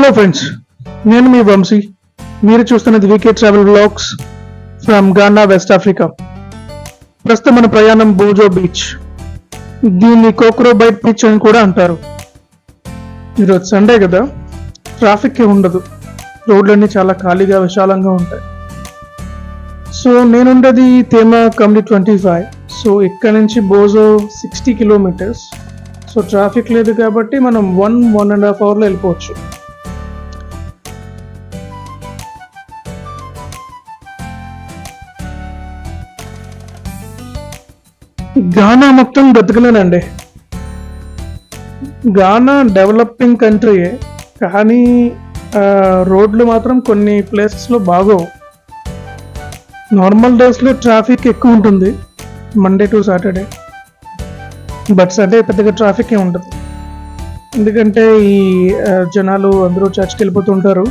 Hello friends, నేను మీ వంశీ. మీరు చూస్తున్నది VK travel vlogs from Ghana, West Africa. ప్రస్తుతం మన ప్రయాణం బోజో బీచ్. దీన్ని కోక్రోబైట్ బీచ్ అని కూడా అంటారు. ఈరోజు సండే కదా, ట్రాఫిక్ ఉండదు. రోడ్లన్నీ చాలా ఖాళీగా విశాలంగా ఉంటాయి. సో నేనుండేది తేమా కమ్యూనిటీ 25. సో ఇక్కడ నుంచి బోజో 60 కిలోమీటర్స్. సో ట్రాఫిక్ లేదు కాబట్టి మనం 1.5 అవర్లో వెళ్ళిపోవచ్చు. గానా మొత్తం బ్రతకలేనండి. గానా డెవలపింగ్ కంట్రీయే, కానీ రోడ్లు మాత్రం కొన్ని ప్లేసెస్లో బాగోవు. నార్మల్ డేస్లో ట్రాఫిక్ ఎక్కువ ఉంటుంది, Monday to Saturday. But Sunday పెద్దగా ట్రాఫిక్ ఏ ఉంటుంది, ఎందుకంటే ఈ జనాలు అందరూ చర్చ్కి వెళ్ళిపోతుంటారు.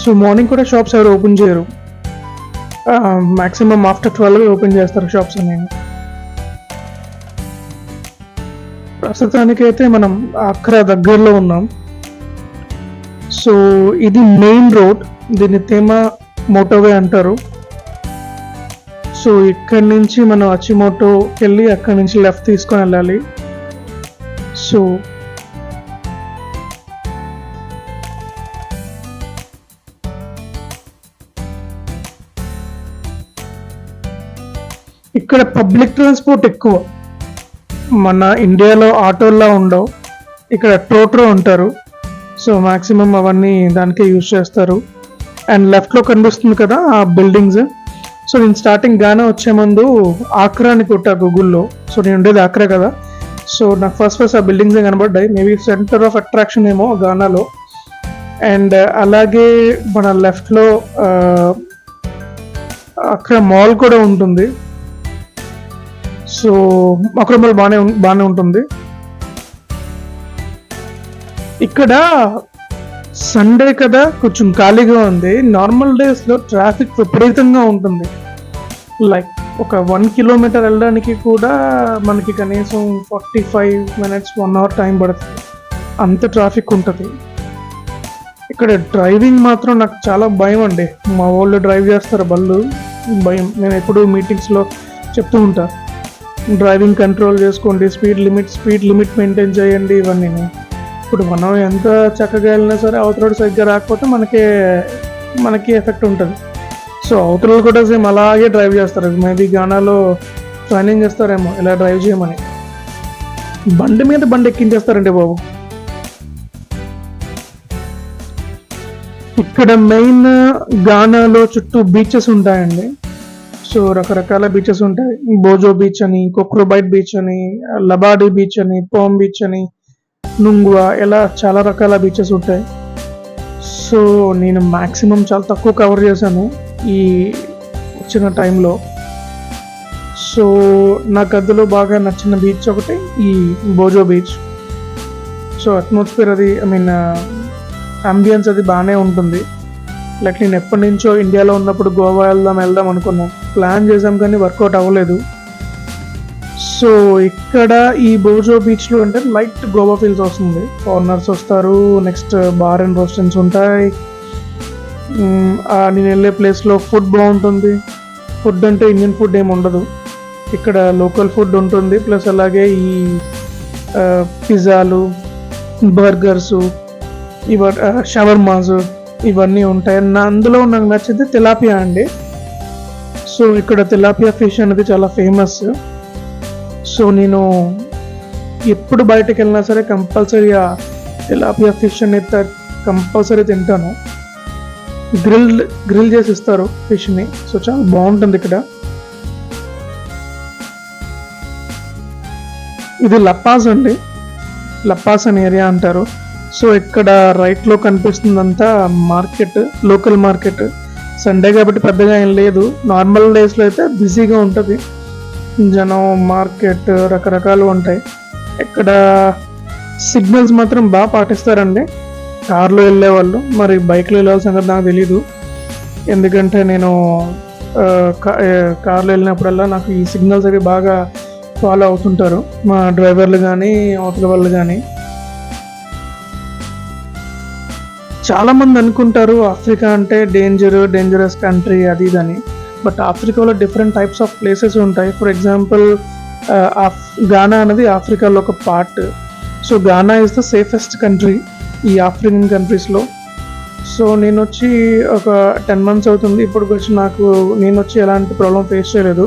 సో మార్నింగ్ కూడా షాప్స్ ఎవరు ఓపెన్ చేయరు. మ్యాక్సిమం ఆఫ్టర్ 12 ఓపెన్ చేస్తారు షాప్స్ అనేవి. ప్రస్తుతానికైతే మనం అక్కడ దగ్గరలో ఉన్నాం. సో ఇది మెయిన్ రోడ్, దీన్ని తేమా మోటోవే అంటారు. సో ఇక్కడి నుంచి మనం అచిమోటోకి వెళ్ళి అక్కడి నుంచి లెఫ్ట్ తీసుకొని వెళ్ళాలి. సో ఇక్కడ పబ్లిక్ ట్రాన్స్పోర్ట్ ఎక్కువ. మన ఇండియాలో ఆటోల్లో ఉండవు, ఇక్కడ టోట్రో ఉంటారు. సో మ్యాక్సిమం అవన్నీ దానికే యూజ్ చేస్తారు. అండ్ లెఫ్ట్లో కనిపిస్తుంది కదా ఆ బిల్డింగ్స్. సో నేను స్టార్టింగ్ గానా వచ్చే ముందు ఆక్రా అని కొట్టా గూగుల్లో. సో నేను ఉండేది ఆక్రా కదా, సో నాకు ఫస్ట్ ఆ బిల్డింగ్స్ కనబడ్డాయి. మేబీ సెంటర్ ఆఫ్ అట్రాక్షన్ ఏమో గానాలో. అండ్ అలాగే మన లెఫ్ట్లో అక్కడ మాల్ కూడా ఉంటుంది. సో అక్కడ మాల్ బాగానే ఉంటుంది. ఇక్కడ సండే కదా కొంచెం ఖాళీగా ఉంది. నార్మల్ డేస్లో ట్రాఫిక్ విపరీతంగా ఉంటుంది. లైక్ ఒక 1 కిలోమీటర్ వెళ్ళడానికి కూడా మనకి కనీసం 45 మినిట్స్ 1 అవర్ టైం పడుతుంది, అంత ట్రాఫిక్ ఉంటుంది. ఇక్కడ డ్రైవింగ్ మాత్రం నాకు చాలా భయం అండి. మా వాళ్ళు డ్రైవ్ చేస్తారు బళ్ళు, భయం. నేను ఎప్పుడు మీటింగ్స్లో చెప్తూ ఉంటా, డ్రైవింగ్ కంట్రోల్ చేసుకోండి, స్పీడ్ లిమిట్ మెయింటైన్ చేయండి ఇవన్నీ. ఇప్పుడు మనం ఎంత చక్కగా వెళ్ళినా సరే అవతల సరిగ్గా రాకపోతే మనకి ఎఫెక్ట్ ఉంటుంది. సో అవతల కూడా సేమ్ అలాగే డ్రైవ్ చేస్తారు. మేబీ గానాలో ట్రైనింగ్ చేస్తారేమో ఇలా డ్రైవ్ చేయమని. బండి మీద బండి ఎక్కించేస్తారండి బాబు. ఇక్కడ మెయిన్ గానాలో చుట్టూ బీచెస్ ఉంటాయండి. సో రకరకాల బీచెస్ ఉంటాయి. బోజో బీచ్ అని, కోక్రోబైట్ బీచ్ అని, లబాడి బీచ్ అని, పోమ్ బీచ్ అని, నుంగువా, ఇలా చాలా రకాల బీచెస్ ఉంటాయి. సో నేను మ్యాక్సిమం చాలా తక్కువ కవర్ చేశాను ఈ వచ్చిన టైంలో. సో నాకు అందులో బాగా నచ్చిన బీచ్ ఒకటి ఈ బోజో బీచ్. సో అట్మాస్ఫియర్ అది, అంబియన్స్ అది బాగానే ఉంటుంది. లైక్ నేను ఎప్పటి నుంచో ఇండియాలో ఉన్నప్పుడు గోవా వెళ్దాం అనుకున్నాం, ప్లాన్ చేసాం కానీ వర్కౌట్ అవ్వలేదు. సో ఇక్కడ ఈ బోజో బీచ్లో అంటే లైట్ గోవా ఫీల్స్ వస్తుంది. ఫారినర్స్ వస్తారు, నెక్స్ట్ బార్ అండ్ రెస్టారెంట్స్ ఉంటాయి. నేను వెళ్ళే ప్లేస్లో ఫుడ్ బాగుంటుంది. ఫుడ్ అంటే ఇండియన్ ఫుడ్ ఏమి ఉండదు, ఇక్కడ లోకల్ ఫుడ్ ఉంటుంది. ప్లస్ అలాగే ఈ పిజ్జాలు, బర్గర్సు, షవర్మాస్ ఇవన్నీ ఉంటాయి. అందులో నాకు నచ్చింది తిలాపియా అండి. సో ఇక్కడ తిలాపియా ఫిష్ అనేది చాలా ఫేమస్. సో నేను ఎప్పుడు బయటకు వెళ్ళినా సరే కంపల్సరీ ఆ తిలాపియా ఫిష్ అనేది కంపల్సరీ తింటాను. గ్రిల్ చేసి ఇస్తారు ఫిష్ని. సో చాలా బాగుంటుంది ఇక్కడ. ఇది లపాజ్ అండి, లపాజ్ అనే ఏరియా అంటారు. సో ఇక్కడ రైట్లో కనిపిస్తుందంతా మార్కెట్, లోకల్ మార్కెట్. సండే కాబట్టి పెద్దగా ఏం లేదు, నార్మల్ డేస్లో అయితే బిజీగా ఉంటుంది. జనం, మార్కెట్ రకరకాలు ఉంటాయి. ఇక్కడ సిగ్నల్స్ మాత్రం బాగా పాటిస్తారండి కార్లో వెళ్ళే వాళ్ళు. మరి బైక్లో వెళ్ళాల్సిన సంగతి నాకు తెలీదు, ఎందుకంటే నేను కార్లో వెళ్ళినప్పుడల్లా నాకు ఈ సిగ్నల్స్ అవి బాగా ఫాలో అవుతుంటారు మా డ్రైవర్లు కానీ అవతల వాళ్ళు కానీ. చాలా మంది అనుకుంటారు ఆఫ్రికా అంటే డేంజరస్ కంట్రీ అది ఇదని. బట్ ఆఫ్రికాలో డిఫరెంట్ టైప్స్ ఆఫ్ ప్లేసెస్ ఉంటాయి. ఫర్ ఎగ్జాంపుల్ గానా అనేది ఆఫ్రికాలో ఒక part. So Gaana is the safest country ఈ ఆఫ్రికన్ కంట్రీస్లో. సో నేను వచ్చి ఒక 10 months అవుతుంది ఇప్పుడు వచ్చి. నేను వచ్చి ఎలాంటి ప్రాబ్లం ఫేస్ చేయలేదు.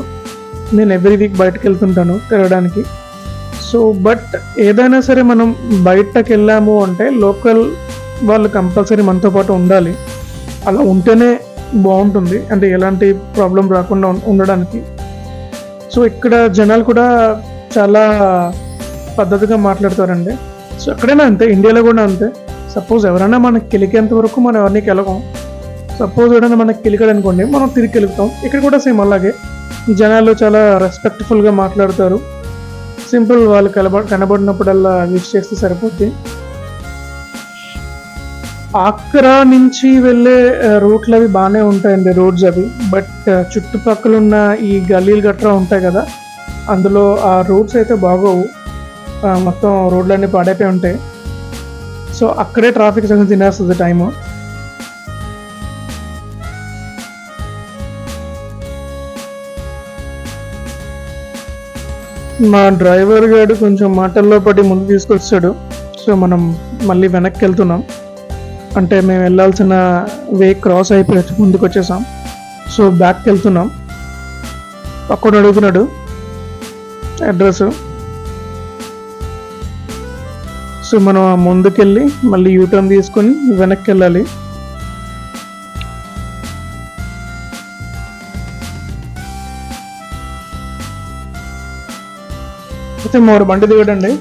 నేను ఎవ్రీ వీక్ బయటకు వెళ్తుంటాను తిరగడానికి. సో బట్ ఏదైనా సరే మనం బయటకు వెళ్ళాము అంటే లోకల్ వాళ్ళు కంపల్సరీ మనతో పాటు ఉండాలి. అలా ఉంటేనే బాగుంటుంది, అంటే ఎలాంటి ప్రాబ్లం రాకుండా ఉండడానికి. సో ఇక్కడ జనాలు కూడా చాలా పద్ధతిగా మాట్లాడతారండి. సో ఎక్కడైనా అంతే, ఇండియాలో కూడా అంతే. సపోజ్ ఎవరైనా మనకి కెలికేంత వరకు మనం ఎవరిని కెలగం. సపోజ్ ఎవరైనా మనకి కెలికాడు అనుకోండి, మనం తిరిగి కెలుగుతాం. ఇక్కడ కూడా సేమ్ అలాగే జనాలు చాలా రెస్పెక్ట్ఫుల్గా మాట్లాడతారు. సింపుల్ వాళ్ళు కనబడినప్పుడల్లా విష్ చేస్తే సరిపోద్ది. ఆక్రా నుంచి వెళ్ళే రూట్లు అవి బాగానే ఉంటాయండి, రోడ్స్ అవి. బట్ చుట్టుపక్కల ఉన్న ఈ గల్లీలు గట్రా ఉంటాయి కదా, అందులో ఆ రోడ్స్ అయితే బాగోవు. మొత్తం రోడ్లన్నీ పాడైపోయి ఉంటాయి. సో అక్కడే ట్రాఫిక్ సగం తినేస్తుంది టైము. మా డ్రైవర్ గారు కొంచెం మాటల్లో పడి ముందు తీసుకొచ్చాడు. సో మనం మళ్ళీ వెనక్కి వెళ్తున్నాం, అంటే మేము వెళ్ళాల్సిన వే క్రాస్ అయిపోయి ముందుకు వచ్చేసాం. సో బ్యాక్కి వెళ్తున్నాం. అక్కడ అడుగుతున్నాడు అడ్రస్. సో మనం ముందుకెళ్ళి మళ్ళీ యూటర్న్ తీసుకొని వెనక్కి వెళ్ళాలి. అయితే మరో బండి దిగడండి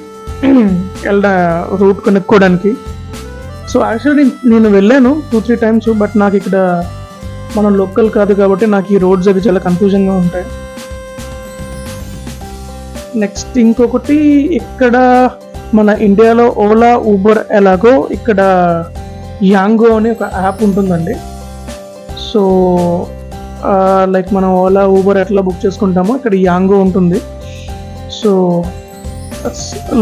రూట్ కనుక్కోవడానికి. సో యాక్చువల్లీ నేను వెళ్ళాను 2-3 times, బట్ నాకు ఇక్కడ మనం లోకల్ కాదు కాబట్టి నాకు ఈ రోడ్స్ అవి చాలా కన్ఫ్యూజన్గా ఉంటాయి. నెక్స్ట్ ఇంకొకటి, ఇక్కడ మన ఇండియాలో ఓలా ఊబర్ ఎలాగో ఇక్కడ యాంగో అని ఒక యాప్ ఉంటుందండి. సో లైక్ మనం ఓలా ఊబర్ ఎట్లా బుక్ చేసుకుంటామో ఇక్కడ యాంగో ఉంటుంది. సో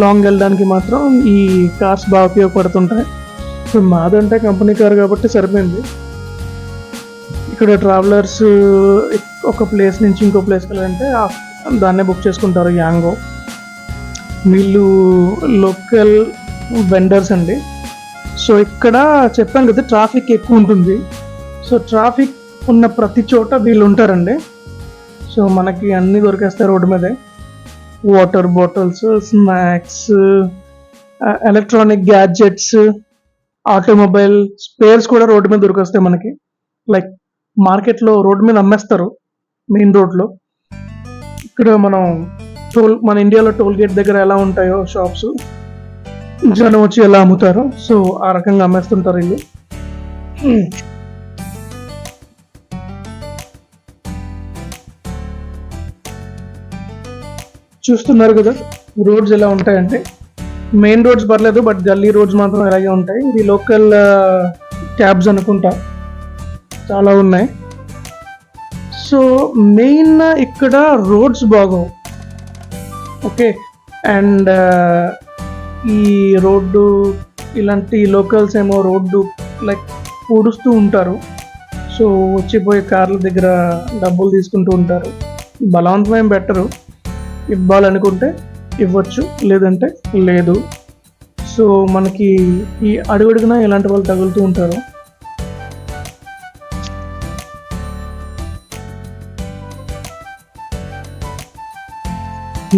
లాంగ్ వెళ్ళడానికి మాత్రం ఈ కార్స్ బాగా ఉపయోగపడుతుంటాయి. సో మాదంటే కంపెనీ కార్ కాబట్టి సరిపోయింది. ఇక్కడ ట్రావెలర్స్ ఒక ప్లేస్ నుంచి ఇంకో ప్లేస్కి వెళ్ళాలంటే దాన్నే బుక్ చేసుకుంటారు యాంగో. వీళ్ళు లోకల్ వెండర్స్ అండి. సో ఇక్కడ చెప్పాను కదా ట్రాఫిక్ ఎక్కువ ఉంటుంది. సో ట్రాఫిక్ ఉన్న ప్రతి చోట వీళ్ళు ఉంటారండి. సో మనకి అన్నీ దొరికేస్తాయి రోడ్డు మీదే. Water bottles, snacks, electronic gadgets, automobile spares కూడా రోడ్డు మీద దొరికొస్తాయి మనకి. లైక్ మార్కెట్లో రోడ్డు మీద అమ్మేస్తారు, మెయిన్ రోడ్లో. ఇక్కడ మన ఇండియాలో టోల్ గేట్ దగ్గర ఎలా ఉంటాయో షాప్స్, జనం వచ్చి ఎలా అమ్ముతారో, సో ఆ రకంగా అమ్మేస్తుంటారు వీళ్ళు. చూస్తున్నారు కదా రోడ్స్ ఎలా ఉంటాయంటే, మెయిన్ రోడ్స్ పర్లేదు, బట్ గల్లీ రోడ్స్ మాత్రం అలాగే ఉంటాయి. ఇది లోకల్ క్యాబ్స్ అనుకుంటా, చాలా ఉన్నాయి. సో మెయిన్ ఇక్కడ రోడ్స్ బాగోవు, ఓకే. అండ్ ఈ రోడ్డు ఇలాంటి లోకల్స్ ఏమో రోడ్డు లైక్ పూడుస్తూ ఉంటారు. సో వచ్చిపోయే కార్ల దగ్గర డబ్బులు తీసుకుంటూ ఉంటారు. బలవంతమేం బెటరు, ఇవ్వాలనుకుంటే ఇవ్వచ్చు, లేదంటే లేదు. సో మనకి ఈ అడుగడుగున ఇలాంటి వాళ్ళు తగులుతూ ఉంటారు.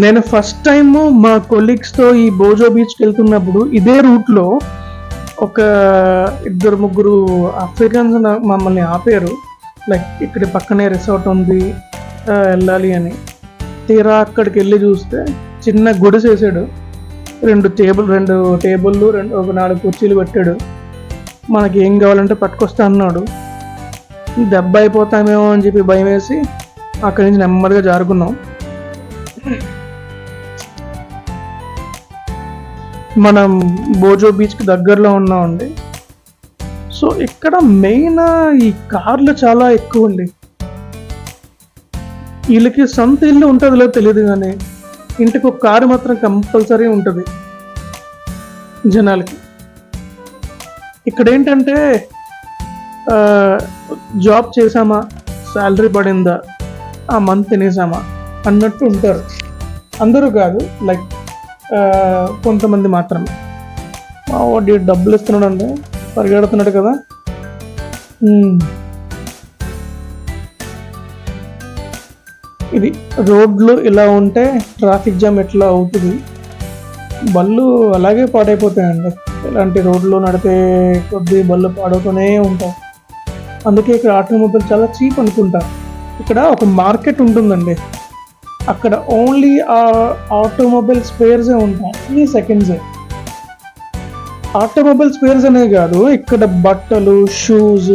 నేను ఫస్ట్ టైం మా కొలీగ్స్తో ఈ బోజో బీచ్కి వెళ్తున్నప్పుడు ఇదే రూట్లో ఒక 2-3 ఆఫ్రికన్స్ మమ్మల్ని ఆపారు. లైక్ ఇక్కడ పక్కనే రిసార్ట్ ఉంది, వెళ్ళాలి అని. తీరా అక్కడికి వెళ్ళి చూస్తే చిన్న గుడిసేసాడు. 2 టేబుళ్ళు, ఒక 4 కుర్చీలు పెట్టాడు. మనకి ఏం కావాలంటే పట్టుకొస్తా అన్నాడు. దెబ్బ అయిపోతామేమో అని చెప్పి భయం వేసి అక్కడి నుంచి నెమ్మదిగా జారుకున్నాం. మనం బోజో బీచ్కి దగ్గరలో ఉన్నామండి. సో ఇక్కడ మెయిన్ ఈ కార్లు చాలా ఎక్కువ అండి. వీళ్ళకి సొంత ఇల్లు ఉంటుందిలో తెలియదు, కానీ ఇంటికి ఒక కారు మాత్రం కంపల్సరీ ఉంటుంది జనాలకి. ఇక్కడ ఏంటంటే జాబ్ చేసామా, శాలరీ పడిందా, ఆ మంత్ తినేసామా అన్నట్టు ఉంటారు. అందరూ కాదు, లైక్ కొంతమంది మాత్రమే. వాడి డబ్బులు ఇస్తున్నాడు అండి, పరిగెడుతున్నాడు కదా. ఇది రోడ్లు ఇలా ఉంటే ట్రాఫిక్ జామ్ ఎట్లా అవుతుంది, బళ్ళు అలాగే పాడైపోతాయండి. ఇలాంటి రోడ్లు నడిపే కొద్ది బళ్ళు పాడవుతూనే ఉంటాయి. అందుకే ఇక్కడ ఆటోమొబైల్ చాలా చీప్ అనుకుంటారు. ఇక్కడ ఒక మార్కెట్ ఉంటుందండి, అక్కడ ఓన్లీ ఆ ఆటోమొబైల్ స్పేర్సే ఉంటాయి, ఈ సెకండ్సే. ఆటోమొబైల్ స్పేర్స్ అనే కాదు, ఇక్కడ బట్టలు, షూస్,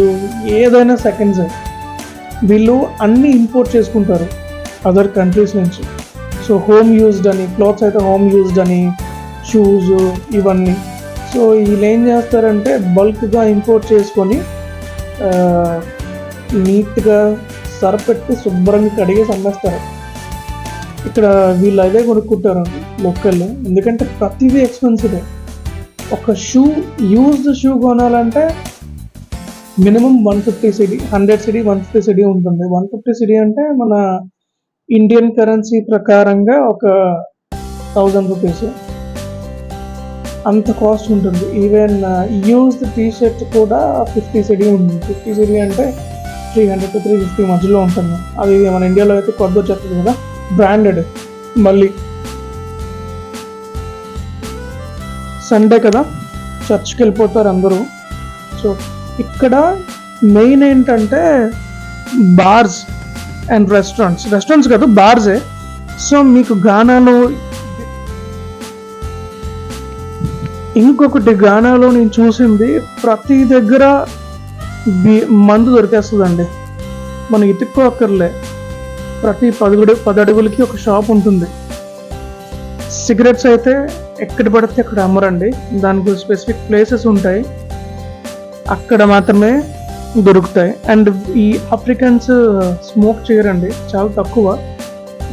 ఏదైనా సెకండ్సే. వీళ్ళు అన్నీ ఇంపోర్ట్ చేసుకుంటారు అదర్ కంట్రీస్ నుంచి. సో హోమ్ యూజ్డ్ అని, క్లాత్స్ అయితే హోమ్ యూజ్డ్ అని, షూస్ ఇవన్నీ. సో వీళ్ళు ఏం చేస్తారంటే బల్క్గా ఇంపోర్ట్ చేసుకొని నీట్గా సరపెట్టి శుభ్రంగా కడిగేసి అమ్మేస్తారు. ఇక్కడ వీళ్ళు అదే కొనుక్కుంటారు లోకల్, ఎందుకంటే ప్రతిదీ ఎక్స్పెన్సివే. ఒక యూజ్డ్ షూ కొనాలంటే మినిమం 150 సిడి, 100 సిడి, 150 సిడి ఉంటుంది. 150 సిడి అంటే మన ఇండియన్ కరెన్సీ ప్రకారంగా ఒక 1000 రూపీస్ అంత కాస్ట్ ఉంటుంది. ఈవెన్ యూజ్డ్ టీ షర్ట్ కూడా 50 సిడి ఉంది. 50 సిడి అంటే 300 to 350 మధ్యలో ఉంటుంది. అది మన ఇండియాలో అయితే కొద్ది వచ్చేస్తుంది కదా, బ్రాండెడ్. మళ్ళీ సండే కదా, చర్చ్కి వెళ్ళిపోతారు అందరూ. సో ఇక్కడ మెయిన్ ఏంటంటే బార్స్ అండ్ రెస్టారెంట్స్ కాదు, బార్సే. సో మీకు గానాలో ఇంకొకటి, గానాలో నేను చూసింది ప్రతి దగ్గర మందు దొరికేస్తుందండి, మనం ఇతుక్కోక్కర్లే. ప్రతి 10 అడుగులకి ఒక షాప్ ఉంటుంది. సిగరెట్స్ అయితే ఎక్కడ పడితే అక్కడ అమ్మరండి, దానికి స్పెసిఫిక్ ప్లేసెస్ ఉంటాయి, అక్కడ మాత్రమే దొరుకుతాయి. అండ్ ఈ ఆఫ్రికన్స్ స్మోక్ చేయరండి, చాలా తక్కువ.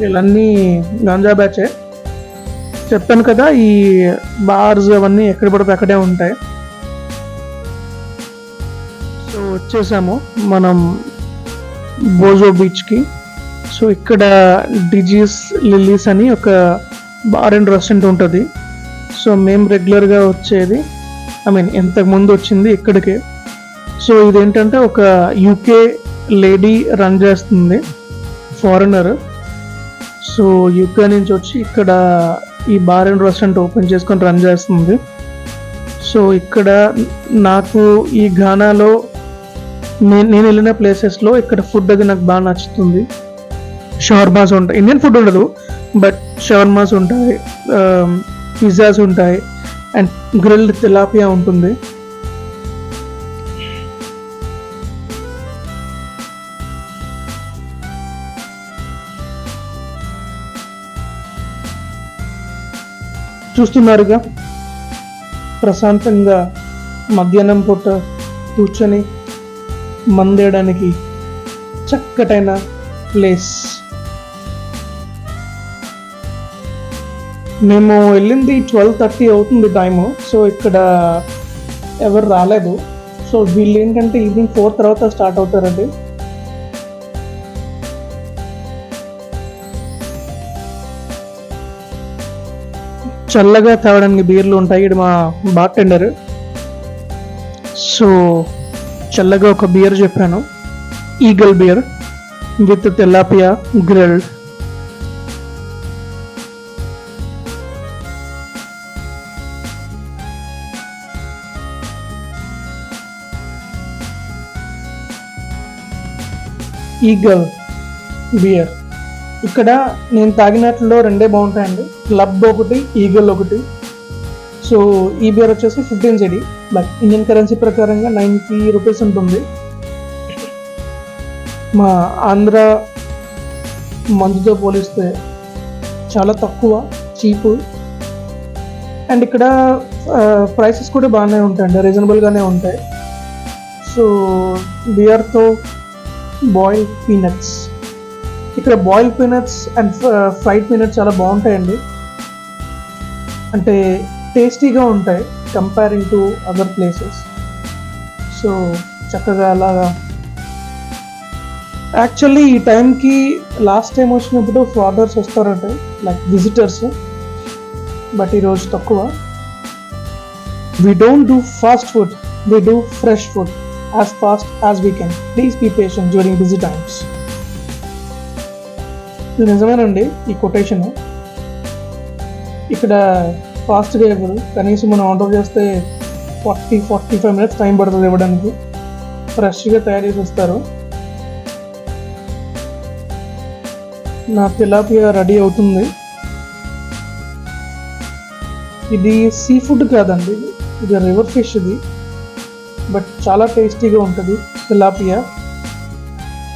వీళ్ళన్నీ గంజా బ్యాచే. చెప్పాను కదా, ఈ బార్స్ అవన్నీ ఎక్కడ పడితే అక్కడే ఉంటాయి. సో వచ్చేసాము మనం బోజో బీచ్కి. సో ఇక్కడ డిజీస్ లిల్లీస్ అని ఒక బార్ అండ్ రెస్టారెంట్ ఉంటుంది. సో మేము రెగ్యులర్గా వచ్చేది, ఇంతకుముందు వచ్చింది ఇక్కడికే. సో ఇదేంటంటే ఒక యూకే లేడీ రన్ చేస్తుంది, ఫారినర్. సో యూకే నుంచి వచ్చి ఇక్కడ ఈ బార్ అండ్ రెస్టారెంట్ ఓపెన్ చేసుకొని రన్ చేస్తుంది. సో ఇక్కడ నాకు ఈ ఘానాలో నేను వెళ్ళిన ప్లేసెస్లో ఇక్కడ ఫుడ్ అది నాకు బాగా నచ్చుతుంది. షవర్మాస్ ఉంటాయి, ఇండియన్ ఫుడ్ ఉండదు బట్ షవర్మాస్ ఉంటాయి, పిజ్జాస్ ఉంటాయి, అండ్ గ్రిల్డ్ తిలాపియా ఉంటుంది. చూస్తున్నారుగా, ప్రశాంతంగా మధ్యాహ్నం పూట కూర్చొని మందేయడానికి చక్కటైన ప్లేస్. మేము వెళ్ళింది 12:30 అవుతుంది టైము. సో ఇక్కడ ఎవరు రాలేదు. సో వీళ్ళు ఏంటంటే ఈవినింగ్ 4 తర్వాత స్టార్ట్ అవుతారండి. చల్లగా తాగడానికి బీర్లు ఉంటాయి. ఇక్కడ మా బార్ టెండర్. సో చల్లగా ఒక బియర్ చెప్పాను, Eagle beer with tilapia grilled. Eagle beer ఇక్కడ నేను తాగినట్లో 2 బాగుంటాయండి, క్లబ్ ఒకటి, ఈగల్ ఒకటి. సో ఈ బియర్ వచ్చేసి 15 సిడి, బట్ ఇండియన్ కరెన్సీ ప్రకారంగా 90 రూపీస్ ఉంటుంది. మా ఆంధ్ర మందుతో పోలిస్తే చాలా తక్కువ, చీపు. అండ్ ఇక్కడ ప్రైసెస్ కూడా బాగానే ఉంటాయండి, రీజనబుల్గానే ఉంటాయి. సో బియర్తో బాయిల్డ్ పీనట్స్, ఇక్కడ boiled peanuts and fried peanuts చాలా బాగుంటాయండి, అంటే టేస్టీగా ఉంటాయి comparing to other places. So చక్కగా అలాగా యాక్చువల్లీ ఈ టైంకి లాస్ట్ టైం వచ్చినప్పుడు ఫాదర్స్ వస్తారంటే లైక్ విజిటర్స్, బట్ ఈరోజు తక్కువ. We don't do fast food, we do fresh food as fast as we can. Please be patient during busy times. ఇది నిజమేనండి ఈ కొటేషన్. ఇక్కడ ఫాస్ట్గా ఇవ్వరు, కనీసం మనం ఆర్డర్ చేస్తే 40-45 minutes టైం పడుతుంది ఇవ్వడానికి. ఫ్రెష్గా తయారు చేసి ఇస్తారు. నా తిలాపియా రెడీ అవుతుంది. ఇది సీ ఫుడ్ కాదండి, ఇది రివర్ ఫిష్ ఇది, బట్ చాలా టేస్టీగా ఉంటుంది. తిలాపియా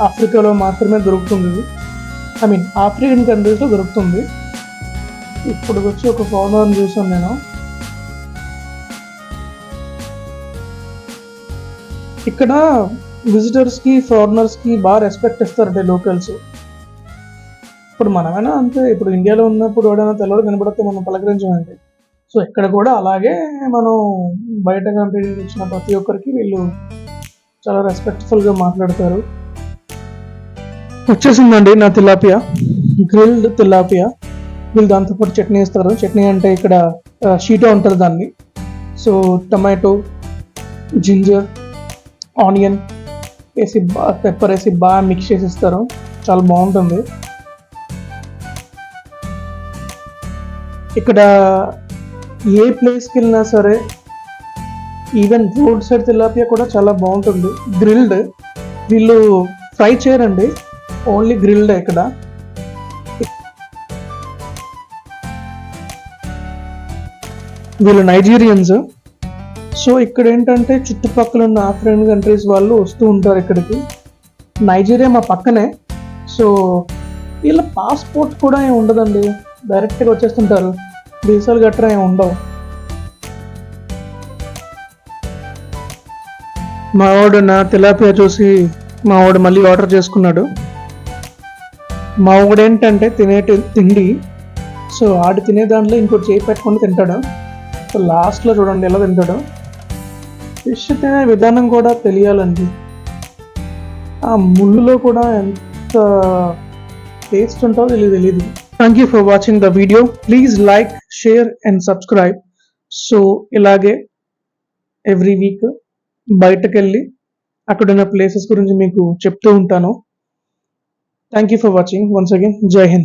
ఆఫ్రికాలో మాత్రమే దొరుకుతుంది ఇది, ఐ మీన్ ఆఫ్రికన్ కంట్రీస్లో దొరుకుతుంది. ఇప్పుడు వచ్చి ఒక ఫార్మర్ని చూసాను నేను. ఇక్కడ విజిటర్స్కి ఫారినర్స్కి బాగా రెస్పెక్ట్ ఇస్తారంటే లోకల్స్. ఇప్పుడు మనమైనా అంతే, ఇప్పుడు ఇండియాలో ఉన్నప్పుడు ఎవడైనా తెల్లవాడు కనబడితే మనం పలకరించమండి. సో ఇక్కడ కూడా అలాగే మనం బయట కంట్రీ నుంచి వచ్చిన ప్రతి ఒక్కరికి వీళ్ళు చాలా రెస్పెక్ట్ఫుల్గా మాట్లాడతారు. వచ్చేసిందండి నా తిలాపియా, గ్రిల్డ్ తిలాపియా. వీళ్ళు దాంతోపాటు చట్నీ ఇస్తారు. చట్నీ అంటే ఇక్కడ షీటో ఉంటుంది దాన్ని. సో టమాటో, జింజర్, ఆనియన్ వేసి పెప్పర్ వేసి బాగా మిక్స్ చేసి ఇస్తారు. చాలా బాగుంటుంది. ఇక్కడ ఏ ప్లేస్కి వెళ్ళినా సరే, ఈవెన్ రోడ్ సైడ్ తిలాపియా కూడా చాలా బాగుంటుంది. గ్రిల్డ్, వీళ్ళు ఫ్రై చేయరండి, ఓన్లీ గ్రిల్డ్. ఇక్కడ వీళ్ళు నైజీరియన్స్. సో ఇక్కడ ఏంటంటే చుట్టుపక్కల ఉన్న ఆఫ్రికన్ కంట్రీస్ వాళ్ళు వస్తూ ఉంటారు ఇక్కడికి. నైజీరియా మా పక్కనే. సో వీళ్ళ పాస్పోర్ట్ కూడా ఏమి ఉండదండి, డైరెక్ట్గా వచ్చేస్తుంటారు. వీసాలు గట్రా ఏమి ఉండవు. మా వాడు నా తిలాపియా చూసి మా వాడు మళ్ళీ ఆర్డర్ చేసుకున్నాడు. మా వాడు ఏంటంటే తిండి, సో ఆడు తినే దాంట్లో ఇంకోటి చేయి పెట్టుకొని తింటాడు. సో లాస్ట్లో చూడండి ఎలా తింటాడు. ఫిష్ తినే విధానం కూడా తెలియాలండి. ఆ ముళ్ళులో కూడా ఎంత టేస్ట్ ఉంటుందో తెలియదు. Thank you for watching the video. Please like, share and subscribe. So ఇలాగే ఎవ్రీ వీక్ బయటకు వెళ్ళి అక్కడున్న ప్లేసెస్ గురించి మీకు చెప్తూ ఉంటాను. Thank you for watching once again. జై హింద్.